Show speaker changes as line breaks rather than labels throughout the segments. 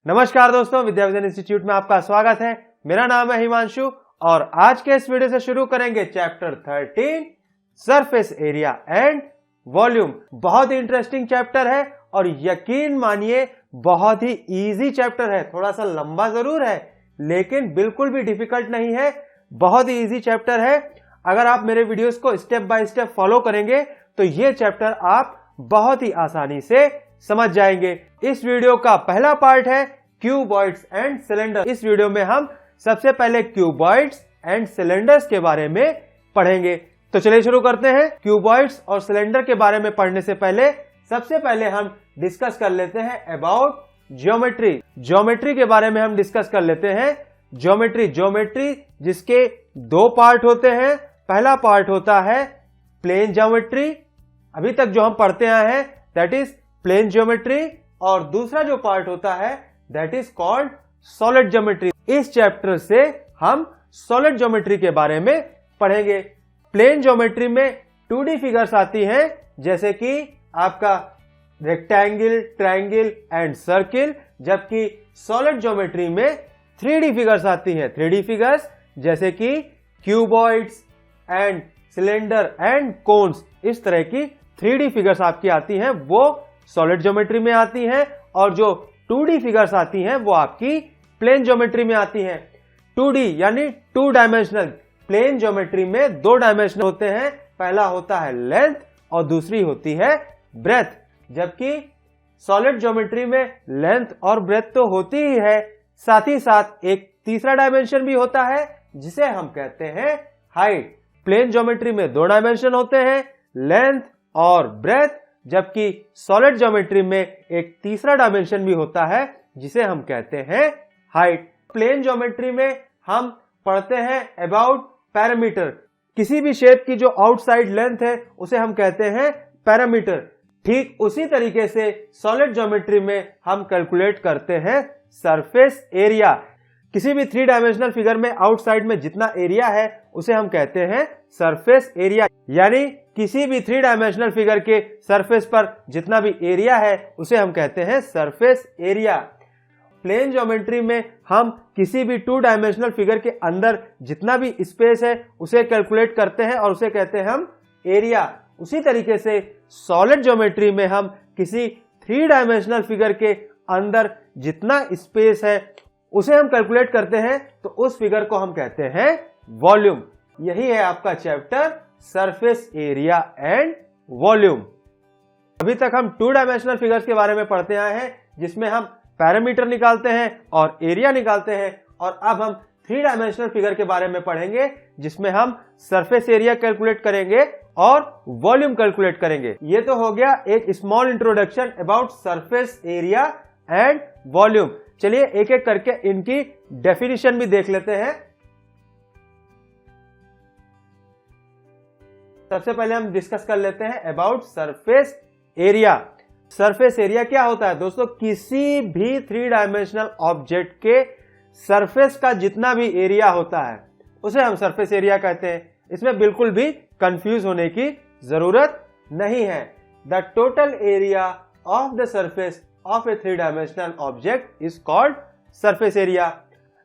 नमस्कार दोस्तों, विद्या vision institute में आपका स्वागत है। मेरा नाम है हिमांशु और आज के इस वीडियो से शुरू करेंगे chapter 13 surface area and volume. बहुत ही इंटरेस्टिंग चैप्टर है और यकीन मानिए बहुत ही इजी चैप्टर है। थोड़ा सा लंबा जरूर है लेकिन बिल्कुल भी डिफिकल्ट नहीं है, बहुत ही इजी चैप्टर है। अगर आप मेरे वीडियोस को स्टेप बाय स्टेप फॉलो करेंगे तो ये चैप्टर आप बहुत ही आसानी से समझ जाएंगे। इस वीडियो का पहला पार्ट है क्यूबॉइड्स एंड सिलेंडर। इस वीडियो में हम सबसे पहले क्यूबॉइड्स एंड सिलेंडर्स के बारे में पढ़ेंगे। तो चलिए शुरू करते हैं। क्यूबॉइड्स और सिलेंडर के बारे में पढ़ने से पहले सबसे पहले हम डिस्कस कर लेते हैं अबाउट ज्योमेट्री। ज्योमेट्री के बारे में हम डिस्कस कर लेते हैं। ज्योमेट्री जिसके दो पार्ट होते हैं। पहला पार्ट होता है प्लेन ज्योमेट्री, अभी तक जो हम पढ़ते आए हैं दैट इज प्लेन ज्योमेट्री, और दूसरा जो पार्ट होता है that is called solid geometry. इस चैप्टर से हम सॉलिड ज्योमेट्री के बारे में पढ़ेंगे। प्लेन ज्योमेट्री में 2D फिगर्स आती हैं जैसे कि आपका रेक्टेंगल, ट्रायंगल एंड सर्किल, जबकि सॉलिड ज्योमेट्री में 3D फिगर्स आती हैं। 3D फिगर्स जैसे कि cuboids and cylinder and cones, इस तरह की 3D फिगर्स आपकी आती हैं वो सॉलिड ज्योमेट्री में आती हैं, और जो 2D फिगर्स आती हैं वो आपकी प्लेन ज्योमेट्री में आती हैं। 2D यानी 2 डायमेंशनल। प्लेन ज्योमेट्री में 2 डायमेंशनल होते हैं, पहला होता है लेंथ और दूसरी होती है ब्रेथ। जबकि सॉलिड ज्योमेट्री में लेंथ और ब्रेथ तो होती ही है, साथ ही साथ एक तीसरा डायमेंशन भी होता है जिसे हम कहते हैं हाइट। प्लेन ज्योमेट्री में 2 डायमेंशन होते हैं, लेंथ और ब्रेथ, जबकि सॉलिड ज्योमेट्री में एक तीसरा डायमेंशन भी होता है जिसे हम कहते हैं हाइट। प्लेन ज्योमेट्री में हम पढ़ते हैं अबाउट पैरामीटर। किसी भी शेप की जो आउटसाइड लेंथ है उसे हम कहते हैं पैरामीटर। ठीक उसी तरीके से सॉलिड ज्योमेट्री में हम कैलकुलेट करते हैं सरफेस एरिया। किसी भी 3 डायमेंशनल फिगर में आउटसाइड में जितना एरिया है उसे हम कहते हैं सरफेस एरिया। यानी किसी भी 3 डायमेंशनल फिगर के सरफेस पर जितना भी एरिया है उसे हम कहते हैं सरफेस एरिया। प्लेन ज्योमेट्री में हम किसी भी 2 डायमेंशनल फिगर के अंदर जितना भी स्पेस है उसे कैलकुलेट करते हैं और उसे कहते हैं हम एरिया। उसी तरीके से सॉलिड ज्योमेट्री में हम किसी 3 डायमेंशनल फिगर के अंदर जितना स्पेस है उसे हम कैलकुलेट करते हैं तो उस फिगर को हम कहते हैं वॉल्यूम। यही है आपका chapter surface area and volume. अभी तक हम 2 डायमेंशनल फिगर्स के बारे में पढ़ते आए हैं जिसमें हम पैरामीटर निकालते हैं और एरिया निकालते हैं, और अब हम 3 डायमेंशनल फिगर के बारे में पढ़ेंगे जिसमें हम सरफेस एरिया कैलकुलेट करेंगे और वॉल्यूम कैलकुलेट करेंगे। ये तो हो गया एक small introduction about surface area and volume. चलिए एक एक करके इनकी डेफिनेशन भी देख लेते हैं। सबसे पहले हम डिस्कस कर लेते हैं about surface area. Surface area क्या होता है दोस्तों? किसी भी 3 डायमेंशनल ऑब्जेक्ट के सरफेस का जितना भी एरिया होता है उसे हम सरफेस एरिया कहते हैं। इसमें बिल्कुल भी कंफ्यूज होने की जरूरत नहीं है। The total area of the surface of A 3 dimensional object is called surface area.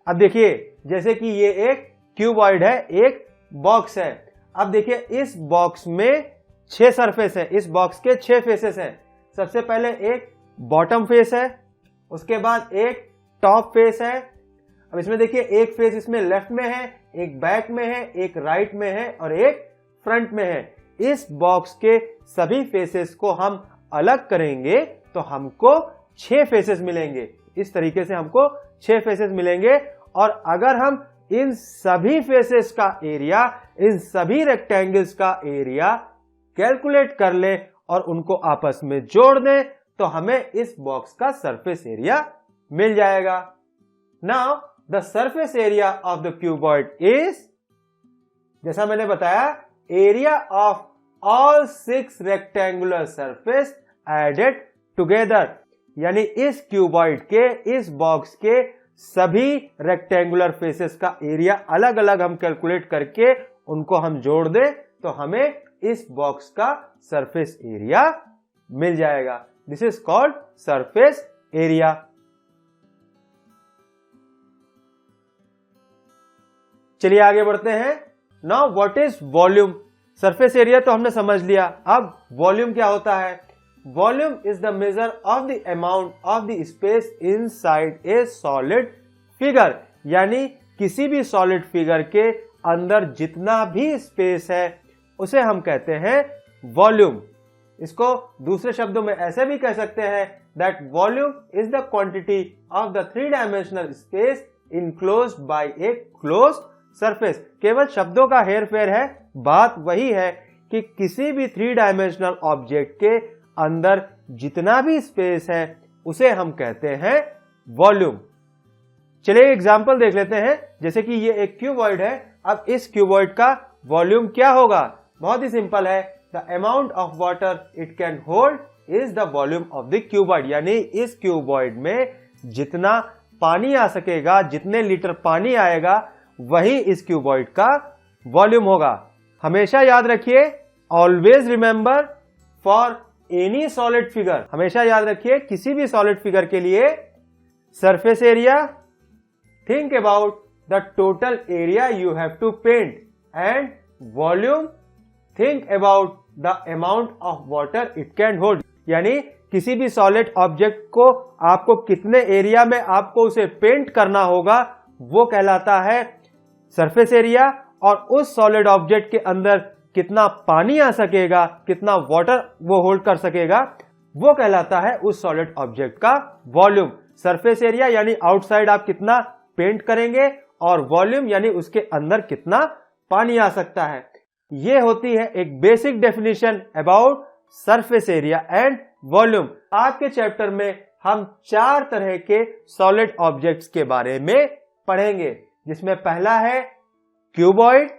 अब देखिए जैसे कि ये एक क्यूबॉइड है, एक बॉक्स है। अब देखिए इस बॉक्स में 6 सरफेस है, इस बॉक्स के 6 फेसेस हैं। सबसे पहले एक बॉटम फेस है, उसके बाद एक टॉप फेस है। अब इसमें देखिए एक फेस इसमें लेफ्ट में है, एक बैक में है, एक राइट में है और एक फ्रंट में है। इस बॉक्स के सभी फेसेस को हम अलग करेंगे तो हमको 6 फेसेस मिलेंगे। इस तरीके से हमको 6 फेसेस मिलेंगे, और अगर हम इन सभी फेसेस का एरिया, इन सभी रेक्टेंगल्स का एरिया कैलकुलेट कर ले और उनको आपस में जोड़ दें तो हमें इस बॉक्स का सरफेस एरिया मिल जाएगा। Now the surface area of the cuboid is, जैसा मैंने बताया, area of all 6 rectangular surface added together. यानी इस क्यूबॉइड के, इस बॉक्स के सभी रेक्टेंगुलर फेसेस का एरिया अलग अलग हम कैलकुलेट करके उनको हम जोड़ दें तो हमें इस बॉक्स का सरफेस एरिया मिल जाएगा। This is called surface area. चलिए आगे बढ़ते हैं। Now what is volume? Surface area तो हमने समझ लिया, अब वॉल्यूम क्या होता है? Volume is the measure of the amount of the space inside a solid figure, यानी किसी भी सॉलिड फिगर के अंदर जितना भी स्पेस है उसे हम कहते हैं वॉल्यूम। इसको दूसरे शब्दों में ऐसे भी कह सकते हैं that volume is the quantity of the 3 dimensional space enclosed bye a closed surface. केवल शब्दों का हेर फेर है, बात वही है कि किसी भी 3 डायमेंशनल ऑब्जेक्ट के अंदर जितना भी स्पेस है उसे हम कहते हैं वॉल्यूम। चलिए एग्जांपल देख लेते हैं। जैसे कि ये एक क्यूबॉइड है, अब इस क्यूबॉइड का वॉल्यूम क्या होगा? बहुत ही सिंपल है, the amount of water it can hold is the volume of the cuboid, यानी इस क्यूबॉइड में जितना पानी आ सकेगा, जितने लीटर पानी आएगा वही इस क्यूबॉइड का वॉल्यूम होगा। हमेशा याद रखिए, always remember for any solid figure, हमेशा याद रखिए किसी भी सॉलिड फिगर के लिए surface area, think about the total area you have to paint, and volume, think about the amount of water it can hold, यानी किसी भी सॉलिड ऑब्जेक्ट को आपको कितने एरिया में आपको उसे पेंट करना होगा वो कहलाता है सरफेस एरिया, और उस सॉलिड ऑब्जेक्ट के अंदर कितना पानी आ सकेगा, कितना वाटर वो होल्ड कर सकेगा, वो कहलाता है उस सॉलिड ऑब्जेक्ट का वॉल्यूम। सरफेस एरिया यानी आउटसाइड आप कितना पेंट करेंगे, और वॉल्यूम यानी उसके अंदर कितना पानी आ सकता है। ये होती है एक basic definition about surface area and volume. आज के चैप्टर में हम 4 तरह के सॉलिड ऑब्जेक्ट्स के बारे में पढ़ेंगे, जिसमें पहला है क्यूबॉइड,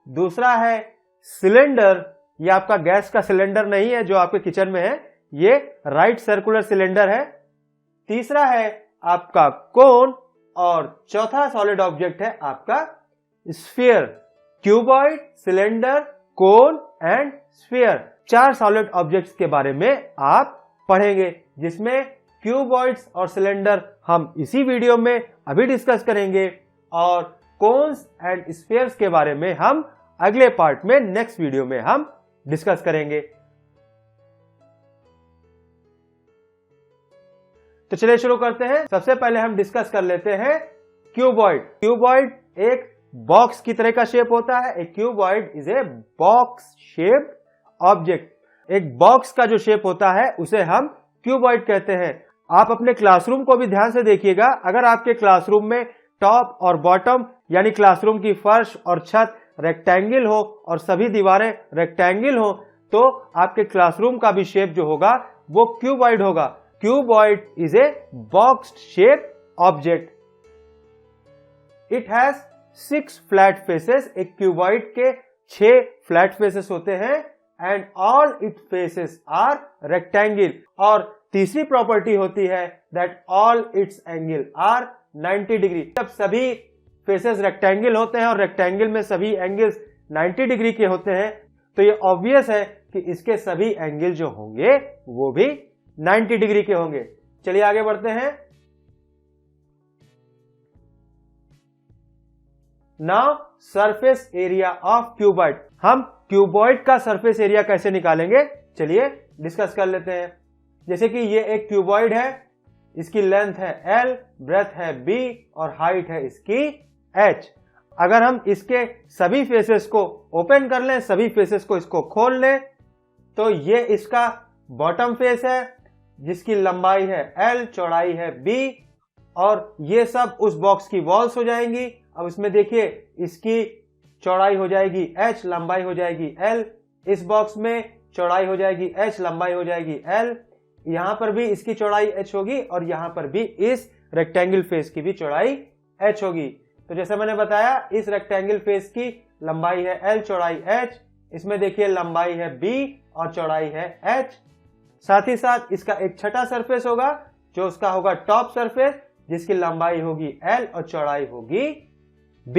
दूसरा है सिलेंडर, ये आपका गैस का सिलेंडर नहीं है जो आपके किचन में है, ये राइट सर्कुलर सिलेंडर है, तीसरा है आपका कोन, और चौथा सॉलिड ऑब्जेक्ट है आपका sphere. Cuboid, cylinder, cone and sphere, 4 solid objects के बारे में आप पढ़ेंगे, जिसमें क्यूबॉइड्स और सिलेंडर हम इसी वीडियो में अभी डिस्कस करेंगे, और कोन्स एंड स्फीयर्स के बारे में हम अगले पार्ट में, नेक्स्ट वीडियो में हम डिस्कस करेंगे। तो चलिए शुरू करते हैं। सबसे पहले हम डिस्कस कर लेते हैं क्यूबॉइड। क्यूबॉइड एक बॉक्स की तरह का शेप होता है। एक cuboid is a box shaped object. एक बॉक्स का जो शेप होता है उसे हम क्यूबॉइड कहते हैं। आप अपने क्लासरूम को भी ध्यान से देखिएगा, अगर आपके क्लासरूम में टॉप और बॉटम यानी क्लासरूम की फर्श और छत रेक्टेंगल हो और सभी दीवारें रेक्टेंगल हो, तो आपके क्लासरूम का भी शेप जो होगा वो क्यूबॉइड होगा। Cuboid is a box shape object. It has 6 flat faces. एक क्यूबॉइड के 6 फ्लैट फेसेस होते हैं, and all it faces are rectangle. और तीसरी प्रॉपर्टी होती है that all its angle are 90 degree. जब सभी फेसेस रेक्टेंगल होते हैं और रेक्टेंगल में सभी एंगल्स 90 डिग्री के होते हैं, तो ये ऑब्वियस है कि इसके सभी एंगल जो होंगे वो भी 90 डिग्री के होंगे। चलिए आगे बढ़ते हैं। Now surface area of cuboid. हम क्यूबॉइड का सरफेस एरिया कैसे निकालेंगे, चलिए डिस्कस कर लेते हैं। जैसे कि ये एक क्यूबॉइड है, इसकी लेंथ है L, ब्रेथ है B और हाइट है इसकी H। अगर हम इसके सभी फेसेस को ओपन कर लें, सभी फेसेस को इसको खोल लें, तो ये इसका बॉटम फेस है जिसकी लंबाई है L, चौड़ाई है B, और ये सब उस बॉक्स की वॉल्स हो जाएंगी। अब इसमें देखिए, इसकी चौड़ाई हो जाएगी H, लंबाई हो जाएगी L, इस बॉक्स में चौड़ाई हो जाएगी H, लंबाई हो जाएगी L, यहां पर भी इसकी चौड़ाई H होगी, और यहां पर भी इस रेक्टेंगल फेस की भी चौड़ाई H होगी। तो जैसे मैंने बताया, इस रेक्टेंगल फेस की लंबाई है L, चौड़ाई H, इसमें देखिए लंबाई है B और चौड़ाई है H। साथ ही साथ इसका एक छठा सरफेस होगा जो उसका होगा टॉप सरफेस, जिसकी लंबाई होगी L और चौड़ाई होगी B।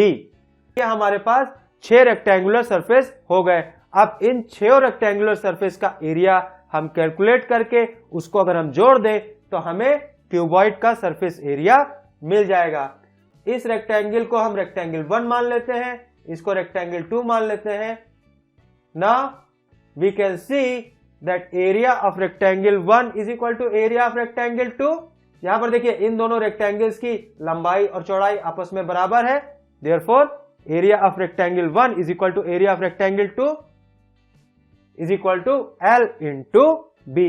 ये हमारे पास 6 रेक्टेंगुलर सरफेस हो गए। अब इन 6 रेक्टेंगुलर सरफेस का एरिया हम कैलकुलेट करके उसको अगर हम जोड़ दें तो हमें क्यूबॉइड का सरफेस एरिया मिल जाएगा। इस रेक्टेंगल को हम रेक्टेंगल 1 मान लेते हैं, इसको रेक्टेंगल 2 मान लेते हैं। Now we can see that area of rectangle 1 is equal to area of rectangle 2। यहां पर देखिए इन दोनों रेक्टेंगल्स की लंबाई और चौड़ाई आपस में बराबर है, therefore area of rectangle 1 is equal to area of rectangle 2 is equal to L into B।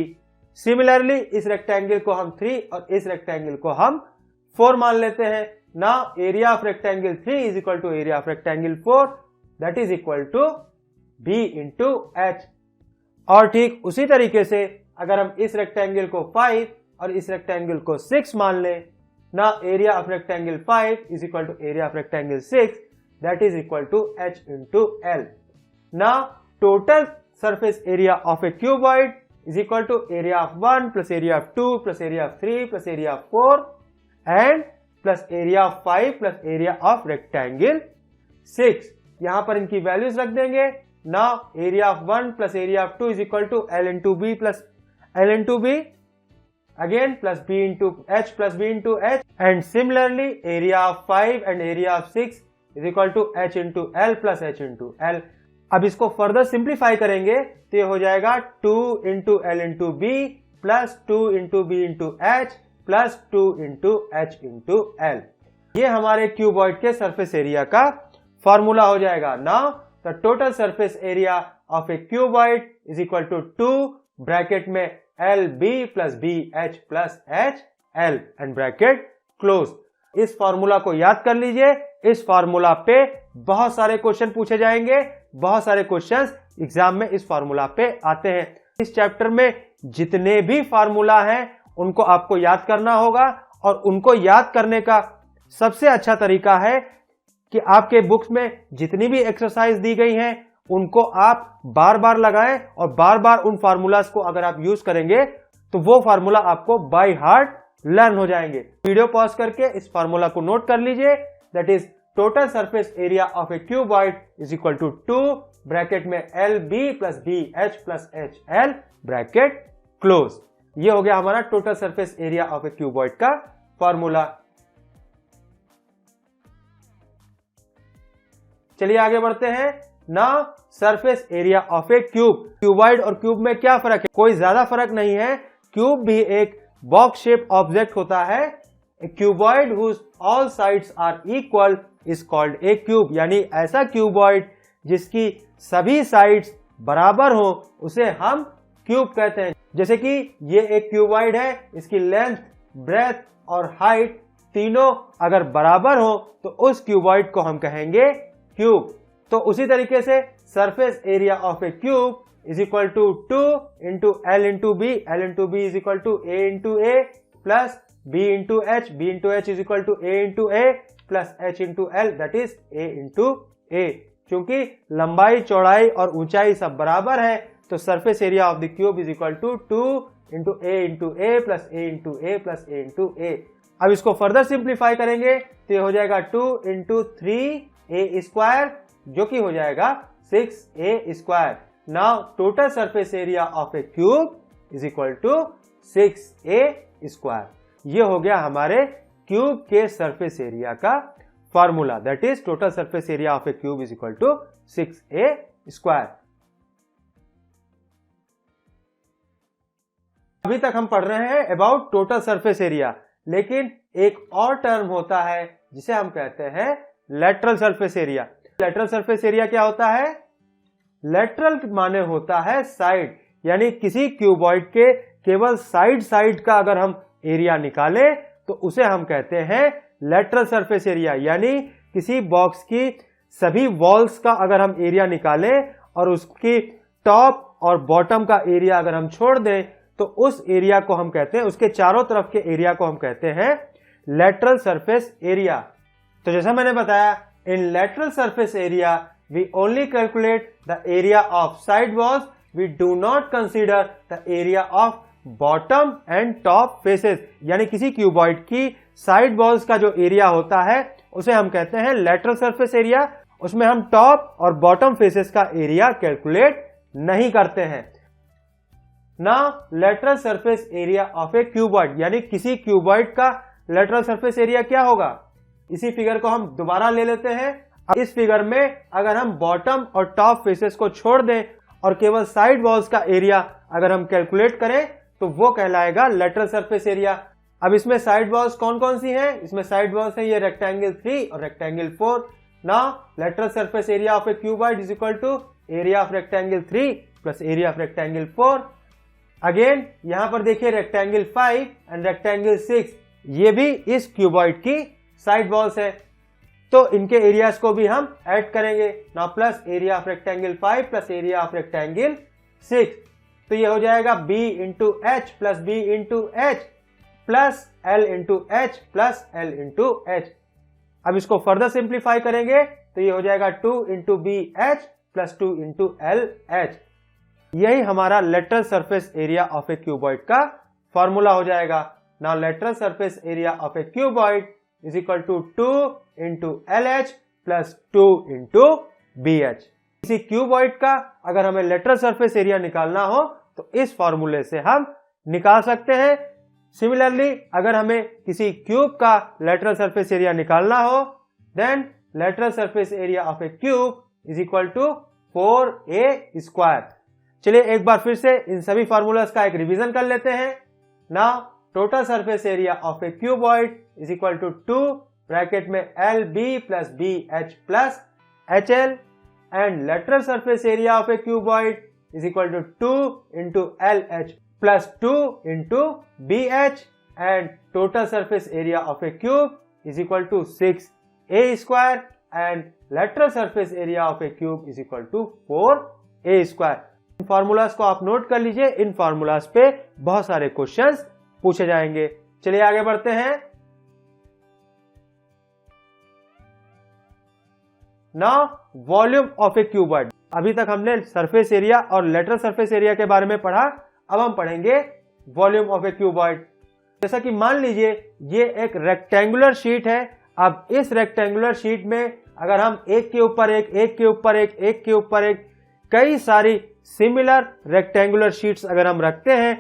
Similarly इस रेक्टेंगल को हम 3 और इस रेक्टेंगल को हम 4 मान लेते हैं। Now area of rectangle 3 is equal to area of rectangle 4 that is equal to B into H। और ठीक उसी तरीके से अगर हम इस रेक्टेंगल को 5 और इस रेक्टेंगल को 6 मान लें, ना area of rectangle 5 is equal to area of rectangle 6 that is equal to H into L। ना total surface area of a cuboid is equal to area of 1 plus area of 2 plus area of 3 plus area of 4 and plus area of 5 plus area of rectangle 6। यहां पर इनकी values रख देंगे। Now area of 1 plus area of 2 is equal to L into B plus L into B again plus B into H plus B into H, and similarly area of 5 and area of 6 is equal to H into L plus H into L। अब इसको further simplify करेंगे तो ये हो जाएगा 2 into L into B plus 2 into B into H plus 2 into H into L. ये हमारे cuboid के सरफेस एरिया का फॉर्मूला हो जाएगा। Now the total surface area of a cuboid is equal to 2 bracket में L B plus B H plus H L and bracket close. इस formula को याद कर लीजिए। इस फॉर्मूला पे बहुत सारे क्वेश्चन पूछे जाएंगे, बहुत सारे क्वेश्चंस एग्जाम में इस फॉर्मूला पे आते हैं। इस चैप्टर में जितने भी फॉर्मूला हैं उनको आपको याद करना होगा, और उनको याद करने का सबसे अच्छा तरीका है कि आपके बुक्स में जितनी भी एक्सरसाइज दी गई हैं उनको आप बार बार लगाएं, और बार बार उन फॉर्मूलाज को अगर आप यूज करेंगे तो वो फॉर्मूला आपको बाय हार्ट लर्न हो जाएंगे। वीडियो पॉज करके इस फॉर्मूला को नोट कर लीजिए। That is total surface area of a cuboid is equal to 2 bracket में L B plus B H plus H L bracket close. ये हो गया हमारा total surface area of a cuboid का फॉर्मूला। चलिए आगे बढ़ते हैं। Now surface area of a cube. Cuboid और क्यूब में क्या फर्क है? कोई ज्यादा फर्क नहीं है। क्यूब भी एक बॉक्स शेप ऑब्जेक्ट होता है। A cuboid whose all sides are equal is called a cube. यानी ऐसा क्यूबॉइड जिसकी सभी साइड्स बराबर हो उसे हम क्यूब कहते हैं। जैसे कि ये एक क्यूबॉइड है, इसकी लेंथ, ब्रेथ और हाइट तीनों अगर बराबर हो तो उस क्यूबॉइड को हम कहेंगे क्यूब। तो उसी तरीके से surface area of a cube is equal to 2 into L into B, L into B is equal to A into A plus B into H, B into H is equal to A into A plus H into L, that is A into A। क्योंकि लंबाई, चौड़ाई और ऊंचाई सब बराबर है तो surface area of the cube is equal to 2 into A into A plus A into A plus A into A। अब इसको फर्दर सिंप्लीफाई करेंगे तो ये हो जाएगा 2 into 3A स्क्वायर, जो कि हो जाएगा 6A square. Now total surface area of a cube is equal to 6A square। ये हो गया हमारे क्यूब के सरफेस एरिया का formula. That is total surface area of a cube is equal to 6A square. अभी तक हम पढ़ रहे हैं अबाउट टोटल सरफेस एरिया, लेकिन एक और टर्म होता है जिसे हम कहते हैं lateral surface area. Lateral surface area क्या होता है? लेटरल माने होता है साइड, यानी किसी क्यूबॉइड के केवल साइड का अगर हम एरिया निकालें तो उसे हम कहते हैं लेटरल सरफेस एरिया। यानी किसी बॉक्स की सभी वॉल्स का अगर हम एरिया निकालें और उसकी टॉप और बॉटम का एरिया अगर हम छोड़ दें तो उस एरिया को हम कहते हैं, उसके चारों तरफ के एरिया को हम कहते हैं लेटरल सरफेस एरिया। तो जैसा मैंने बताया, in lateral surface area we only calculate the area of side walls, we do not consider the area of bottom and top faces। यानी किसी क्यूबॉइड की साइड वॉल्स का जो एरिया होता है उसे हम कहते हैं लेटरल सरफेस एरिया। उसमें हम टॉप और बॉटम फेसेस का एरिया कैलकुलेट नहीं करते हैं। Now lateral surface area of a cuboid, यानी किसी क्यूबॉइड का लेटरल सरफेस एरिया क्या होगा? इसी फिगर को हम दोबारा ले लेते हैं। अब इस फिगर में अगर हम बॉटम और टॉप फेसेस को छोड़ दें और केवल साइड वॉल्स का एरिया अगर हम कैलकुलेट करें तो वो कहलाएगा लेटरल सरफेस एरिया। अब इसमें साइड वॉल्स कौन कौन सी हैं? इसमें साइड वॉल्स हैं ये रेक्टेंगल 3 और rectangle 4। Now lateral surface area of a cuboid is equal to area of rectangle 3 plus area of rectangle 4। Again यहां पर देखिए रेक्टेंगल 5 एंड रेक्टेंगल 6 ये भी इस क्यूबॉइड की साइड वॉल्स है, तो इनके एरियाज को भी हम ऐड करेंगे। Now plus area of rectangle 5 plus area of rectangle 6, तो ये हो जाएगा b into H plus b into H plus l into H plus l into H. अब इसको फर्दर सिंप्लीफाई करेंगे तो ये हो जाएगा 2 into B H plus 2 into L H. यही हमारा lateral surface area of a cuboid का फॉर्मूला हो जाएगा। Now lateral surface area of a cuboid is equal to 2 into L H plus 2 into B H. किसी cuboid का अगर हमें lateral surface area निकालना हो तो इस फॉर्मूले से हम निकाल सकते हैं। सिमिलरली अगर हमें किसी क्यूब का लेटरल सरफेस एरिया निकालना हो then lateral surface area of a cube is equal to 4a square. चलिए एक बार फिर से इन सभी फॉर्मूलाज का एक रिवीजन कर लेते हैं। Now total surface area of a cuboid is equal to 2 bracket में LB plus BH plus HL and lateral surface area of a cuboid is equal to 2 into LH plus 2 into BH and total surface area of a cube is equal to 6a square and lateral surface area of a cube is equal to 4a square। In formulas को आप note कर लीजिए, इन formulas पे बहुत सारे questions पूछे जाएंगे। चलिए आगे बढ़ते हैं। Now volume of a cuboid. अभी तक हमने सरफेस एरिया और लेटरल सरफेस एरिया के बारे में पढ़ा, अब हम पढ़ेंगे वॉल्यूम ऑफ ए क्यूबॉइड। जैसा कि मान लीजिए ये एक रेक्टेंगुलर शीट है। अब इस रेक्टेंगुलर शीट में अगर हम एक के ऊपर एक, एक के ऊपर एक, एक के ऊपर एक कई सारी सिमिलर रेक्टेंगुलर शीट्स अगर हम रखते हैं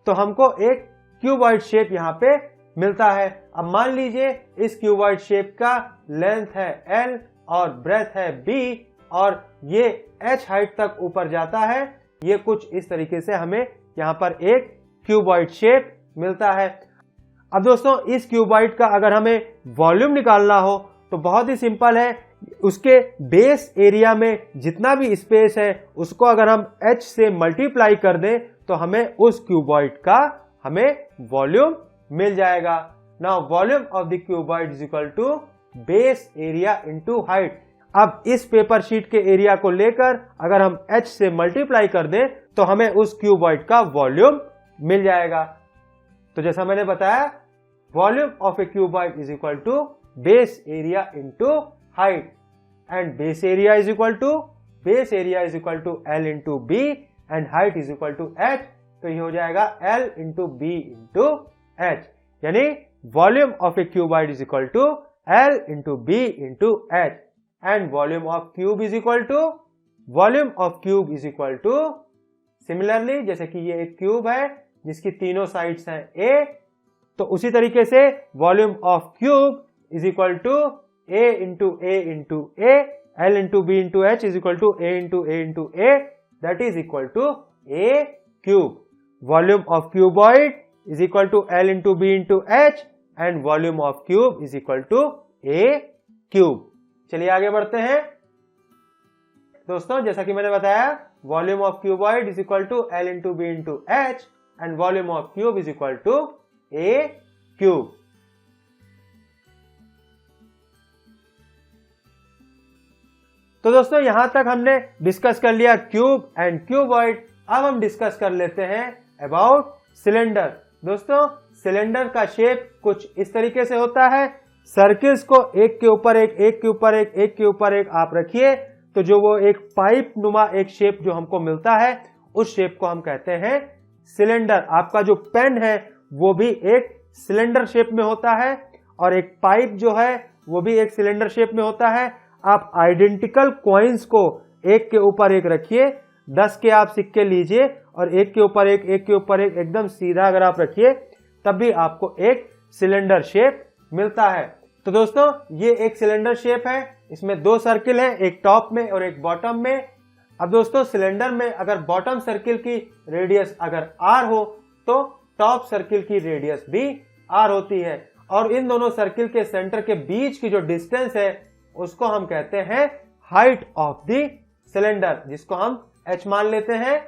तो हमको एक क्यूबॉइड शेप यहां पे मिलता है। अब मान लीजिए इस क्यूबॉइड शेप का लेंथ है L और ब्रेथ है B और ये H हाइट तक ऊपर जाता है। ये कुछ इस तरीके से हमें यहाँ पर एक क्यूबॉइड शेप मिलता है। अब दोस्तों इस क्यूबॉइड का अगर हमें वॉल्यूम निकालना हो तो बहुत ही सिंपल है। उसके बेस एरिया में जितना भी स्पेस है उसको अगर हम H से मल्टीप्लाई कर दें तो हमें उस क्यूबॉइड का हमें वॉल्यूम मिल जाएगा। Now volume of the cuboid is equal to base area into height. अब इस पेपर शीट के एरिया को लेकर अगर हम H से मल्टीप्लाई कर दें तो हमें उस क्यूबॉइड का वॉल्यूम मिल जाएगा। तो जैसा मैंने बताया volume of a cuboid is equal to base area into height and base area is equal to L into B and height is equal to H। तो ये हो जाएगा L into B into H, यानी volume of a cuboid is equal to L into B into H and volume of cube is equal to similarly जैसे कि ये एक cube है जिसकी तीनों साइड्स हैं A, तो उसी तरीके से volume of cube is equal to A into A into A, L into B into H is equal to A into A into A, that is equal to A cube। Volume of cuboid is equal to L into B into H and volume of cube is equal to A cube। चलिए आगे बढ़ते हैं दोस्तों। जैसा कि मैंने बताया volume of cuboid is equal to L into B into H and volume of cube is equal to A cube। तो दोस्तों यहां तक हमने डिस्कस कर लिया क्यूब एंड क्यूबॉइड। अब हम डिस्कस कर लेते हैं अबाउट सिलेंडर। दोस्तों सिलेंडर का शेप कुछ इस तरीके से होता है। सर्किल्स को एक के ऊपर एक, एक के ऊपर एक, एक के ऊपर एक आप रखिए तो जो वो एक पाइप नुमा एक शेप जो हमको मिलता है उस शेप को हम कहते हैं सिलेंडर। आपका जो पेन है वो भी एक सिलेंडर शेप में होता है और एक पाइप जो है वो भी एक सिलेंडर शेप में होता है। आप आइडेंटिकल कॉइन्स को एक के ऊपर एक रखिए, 10 के आप सिक्के लीजिए और एक के ऊपर एक, एक के ऊपर एक एकदम सीधा अगर आप रखिए तब भी आपको एक सिलेंडर शेप मिलता है। तो दोस्तों ये एक सिलेंडर शेप है, इसमें दो सर्किल है, एक टॉप में और एक बॉटम में। अब दोस्तों सिलेंडर में अगर बॉटम सर्किल की रेडियस अगर r हो तो टॉप सर्किल की रेडियस भी r होती है, और इन दोनों सर्किल के सेंटर के बीच की जो डिस्टेंस है उसको हम कहते हैं हाइट ऑफ द सिलेंडर, जिसको हम h मान लेते हैं।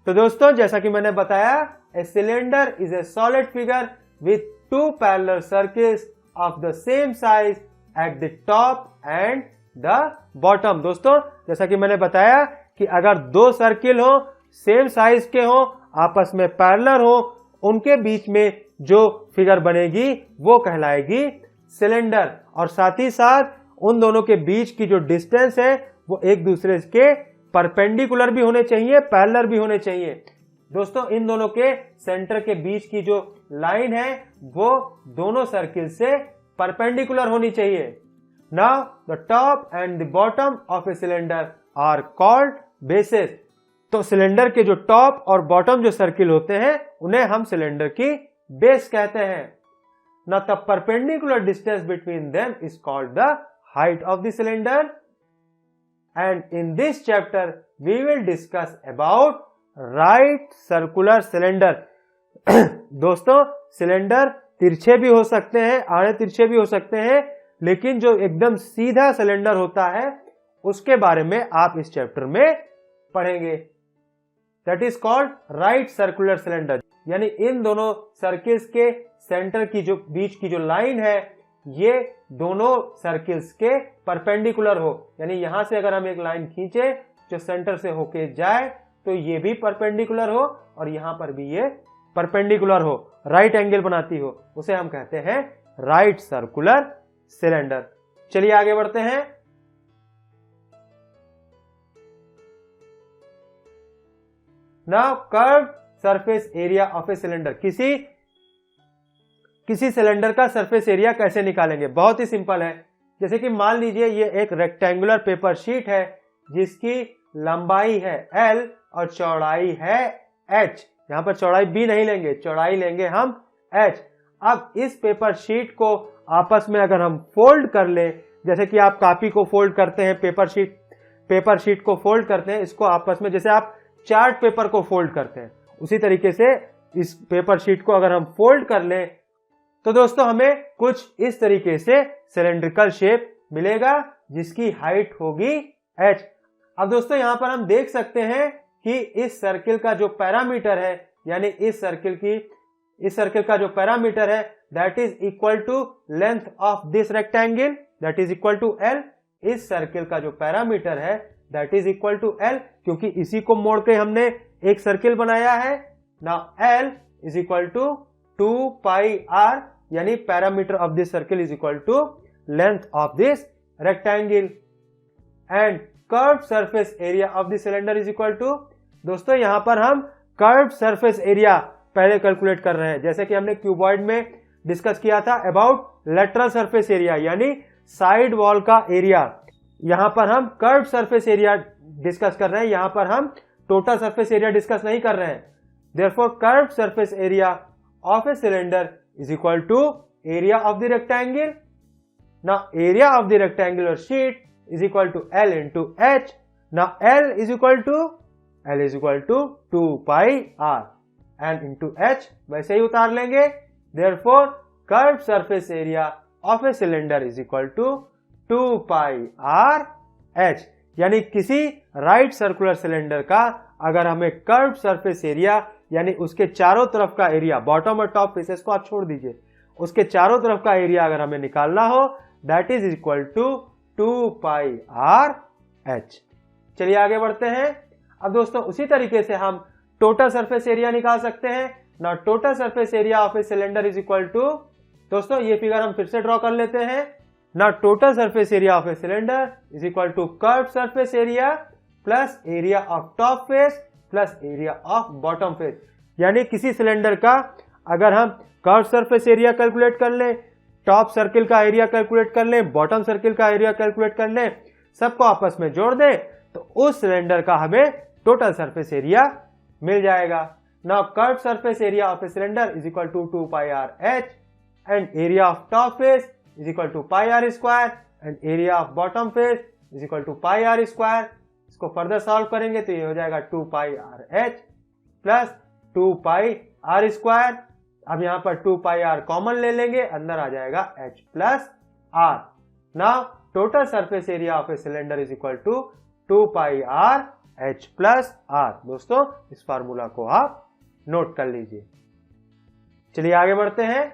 तो दोस्तों जैसा कि मैंने बताया, ए cylinder is a solid figure with to parallel circles of the same size at the top and the bottom. दोस्तों जैसा कि मैंने बताया कि अगर दो सर्किल हो, सेम साइज के हो, आपस में पैरेलल हो, उनके बीच में जो फिगर बनेगी वो कहलाएगी सिलेंडर, और साथ ही साथ उन दोनों के बीच की जो डिस्टेंस है वो एक दूसरे के परपेंडिकुलर भी होने चाहिए, पैरेलल भी होने चाहिए। दोस्तों इन दोनों के सेंटर के बीच की जो लाइन है वो दोनों सर्किल से परपेंडिकुलर होनी चाहिए। Now the top and the bottom of a cylinder are called bases. तो सिलेंडर के जो टॉप और बॉटम जो सर्किल होते हैं उन्हें हम सिलेंडर की बेस कहते हैं। Now the perpendicular distance between them is called the height of the cylinder. And in this chapter we will discuss about right circular cylinder। दोस्तों सिलेंडर तिरछे भी हो सकते हैं, आड़े तिरछे भी हो सकते हैं, लेकिन जो एकदम सीधा सिलेंडर होता है उसके बारे में आप इस चैप्टर में पढ़ेंगे। That is called right circular cylinder, यानी इन दोनों सर्किल्स के सेंटर की जो बीच की जो लाइन है ये दोनों सर्किल्स के परपेंडिकुलर हो, यानी यहां से अगर हम एक लाइन खींचे जो सेंटर से होके जाए तो ये भी परपेंडिकुलर हो और यहां पर भी ये परपेंडिकुलर हो, राइट एंगल बनाती हो, उसे हम कहते हैं राइट सर्कुलर सिलेंडर। चलिए आगे बढ़ते हैं। Now curve surface area of a cylinder. किसी सिलेंडर का सरफेस एरिया कैसे निकालेंगे? बहुत ही सिंपल है। जैसे कि मान लीजिए ये एक रेक्टेंगुलर पेपर शीट है जिसकी लंबाई है L और चौड़ाई है H। यहां पर चौड़ाई B नहीं लेंगे, चौड़ाई लेंगे हम H। अब इस पेपर शीट को आपस में अगर हम फोल्ड कर लें, जैसे कि आप कॉपी को फोल्ड करते हैं, पेपर शीट को फोल्ड करते हैं, इसको आपस में जैसे आप चार्ट पेपर को फोल्ड करते हैं उसी तरीके से इस पेपर शीट को अगर हम फोल्ड कर लें तो दोस्तों हमें कुछ इस तरीके से सिलेंड्रिकल शेप मिलेगा जिसकी हाइट होगी h। अब दोस्तों यहां पर हम देख सकते हैं कि इस सर्किल का जो पैरामीटर है, यानी इस सर्किल का जो पैरामीटर है that is equal to length of this rectangle, that is equal to L। इस सर्किल का जो पैरामीटर है that is equal to L, क्योंकि इसी को मोड़ के हमने एक सर्किल बनाया है। Now L is equal to 2 pi r, यानी parameter of this circle is equal to length of this rectangle. And curved surface area of the cylinder is equal to, दोस्तों यहां पर हम कर्व्ड सरफेस एरिया पहले calculate कर रहे हैं, जैसे कि हमने क्यूबॉइड में डिस्कस किया था अबाउट लेटरल सरफेस एरिया, यानी साइड वॉल का एरिया। यहां पर हम कर्व्ड सरफेस एरिया डिस्कस कर रहे हैं, यहां पर हम टोटल सरफेस एरिया डिस्कस नहीं कर रहे हैं। Therefore curved surface area of a cylinder is equal to area of the rectangle. Now area of the rectangular sheet is equal to L into H. Now L is equal to 2 pi r and into H वैसे ही उतार लेंगे। Therefore curved surface area of a cylinder is equal to 2 pi r H। यानी किसी right circular cylinder का अगर हमें curved surface area, यानी उसके चारों तरफ का एरिया, बॉटम और टॉप फेसेस को आप छोड़ दीजिए, उसके चारों तरफ का एरिया अगर हमें निकालना हो that is equal to 2 pi r h। चलिए आगे बढ़ते हैं। अब दोस्तों उसी तरीके से हम टोटल सरफेस एरिया निकाल सकते हैं। Now total surface area of a cylinder is equal to, दोस्तों ये फिगर हम फिर से ड्रॉ कर लेते हैं। Now total surface area of a cylinder is equal to curved surface area plus area of top face plus area of bottom face. यानी किसी सिलेंडर का अगर हम कर्व्ड सरफेस एरिया कैलकुलेट कर लें, टॉप सर्किल का एरिया कैलकुलेट कर लें, बॉटम सर्किल का एरिया कैलकुलेट कर लें, सबको आपस में जोड़ दें तो उस सिलेंडर का हमें टोटल सरफेस एरिया मिल जाएगा। Now curved surface area of a cylinder is equal to 2 pi r h and area of top face is equal to pi are square and area of bottom face is equal to pi are square. इसको further solve करेंगे तो ये हो जाएगा 2 pi are H plus 2 pi are square. अब यहां पर 2 pi are common ले लेंगे, अंदर आ जाएगा h plus r. Now total surface area of a cylinder is equal to 2 pi r h plus r. दोस्तों इस फार्मूला को आप नोट कर लीजिए। चलिए आगे बढ़ते हैं।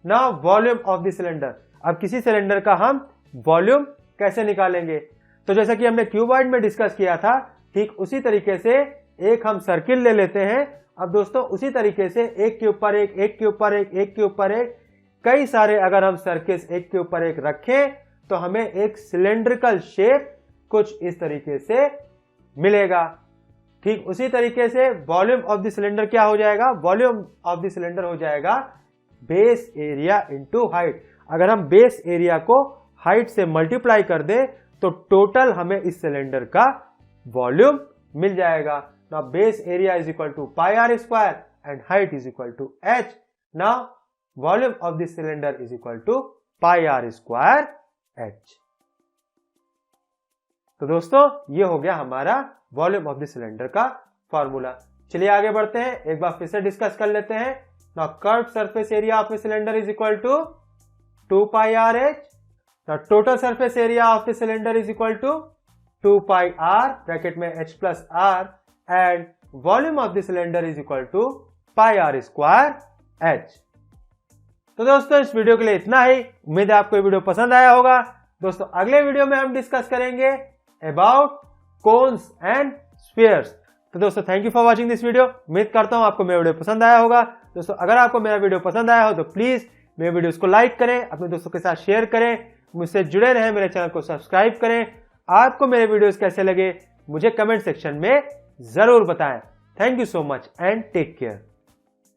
Now volume of the cylinder. अब किसी सिलेंडर का हम वॉल्यूम कैसे निकालेंगे? तो जैसा कि हमने क्यूबॉइड में डिस्कस किया था, ठीक उसी तरीके से एक हम सर्किल ले लेते हैं। अब दोस्तों उसी तरीके से एक के ऊपर एक, एक के ऊपर एक, एक के ऊपर एक, कई सारे अगर हम सर्किल्स एक के ऊपर एक रखें तो हमें एक सिलेंड्रिकल शेप कुछ इस तरीके से मिलेगा। ठीक उसी तरीके से वॉल्यूम ऑफ द सिलेंडर क्या हो जाएगा? वॉल्यूम ऑफ द सिलेंडर हो जाएगा बेस एरिया इंटू हाइट। अगर हम बेस एरिया को हाइट से मल्टीप्लाई कर दें तो टोटल हमें इस सिलेंडर का वॉल्यूम मिल जाएगा। Now base area is equal to pi are square and height is equal to h। Now volume of this cylinder is equal to pi are square h। तो दोस्तों ये हो गया हमारा वॉल्यूम ऑफ द सिलेंडर का formula. चलिए आगे बढ़ते हैं, एक बार फिर से डिस्कस कर लेते हैं। Now curved surface area of a cylinder is equal to 2 pi are h. Now total surface area of the cylinder is equal to 2 pi r bracket में h plus r and volume of the cylinder is equal to pi are square h। तो दोस्तों इस video के लिए इतना ही। उम्मीद है आपको ये वीडियो पसंद आया होगा। दोस्तों अगले वीडियो में हम डिस्कस करेंगे अबाउट कोन्स एंड स्फीयर्स। तो दोस्तों thank you for watching this video. उम्मीद करता हूं आपको मेरा वीडियो पसंद आया होगा। दोस्तों अगर आपको मेरा वीडियो पसंद आया हो तो प्लीज मेरे वीडियोस को लाइक करें, अपने दोस्तों के साथ शेयर करें, मुझसे जुड़े रहें, मेरे चैनल को सब्सक्राइब करें। आपको मेरे वीडियोस कैसे लगे मुझे कमेंट सेक्शन में जरूर बताएं। Thank you so much and take care.